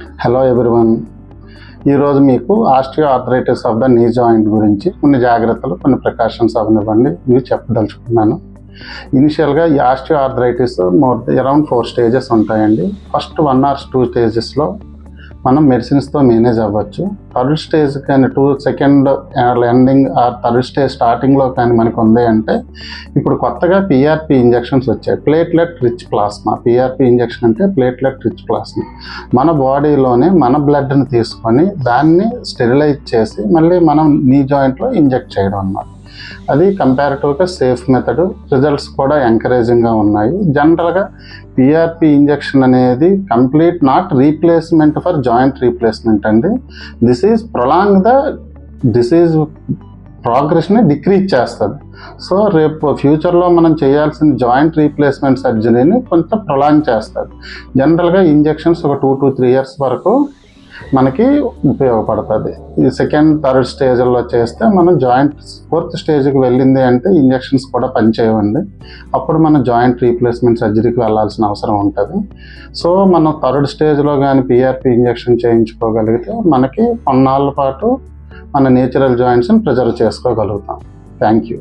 Hello everyone. ఈరోజు మీకు osteoarthritis of the knee joint గురించి కొన్ని జాగ్రత్తలు, కొన్ని ప్రికాషన్స్ అవనివ్వండి ఇవి చెప్పదలుచుకున్నాను. ఇనిషియల్గా ఈ ఆస్టియోఆర్థరైటిస్ అరౌండ్ 4 స్టేజెస్ ఉంటాయండి. ఫస్ట్ 1 or 2 స్టేజెస్లో మనం మెడిసిన్స్తో మేనేజ్ అవ్వచ్చు. థర్డ్ స్టేజ్ కానీ second ending or third stage స్టార్టింగ్లో కానీ మనకు ఉంది అంటే ఇప్పుడు కొత్తగా పిఆర్పి ఇంజెక్షన్స్ వచ్చాయి. Platelet rich plasma. PRP injection అంటే ప్లేట్లెట్ రిచ్ ప్లాస్మా. మన బాడీలోనే మన బ్లడ్ని తీసుకొని దాన్ని స్టెరిలైజ్ చేసి మళ్ళీ మనం నీ జాయింట్లో ఇంజెక్ట్ చేయడం అన్నమాట. అది కంపారిటివ్గా సేఫ్ మెథడ్. రిజల్ట్స్ కూడా ఎంకరేజింగ్గా ఉన్నాయి. జనరల్గా పిఆర్పి ఇంజెక్షన్ అనేది complete not replacement for joint replacement అండి. This is prolong the disease ప్రోగ్రెస్ని డిక్రీజ్ చేస్తుంది. సో రేపు ఫ్యూచర్లో మనం చేయాల్సిన జాయింట్ రీప్లేస్మెంట్ సర్జరీని కొంచెం ప్రొలాంగ్ చేస్తుంది. జనరల్గా ఇంజెక్షన్స్ ఒక 2 to 3 years వరకు మనకి ఉపయోగపడుతుంది. ఈ సెకండ్ థర్డ్ స్టేజ్లో చేస్తే మనం జాయింట్ 4th స్టేజ్కి వెళ్ళింది అంటే ఇంజెక్షన్స్ కూడా పనిచేయండి. అప్పుడు మనం జాయింట్ రీప్లేస్మెంట్ సర్జరీకి వెళ్ళాల్సిన అవసరం ఉంటుంది. సో మనం థర్డ్ స్టేజ్లో కానీ పిఆర్పి ఇంజెక్షన్ చేయించుకోగలిగితే మనకి కొన్నాళ్ళ పాటు మన నేచురల్ జాయింట్స్ని ప్రిజర్వ్ చేసుకోగలుగుతాం. Thank you.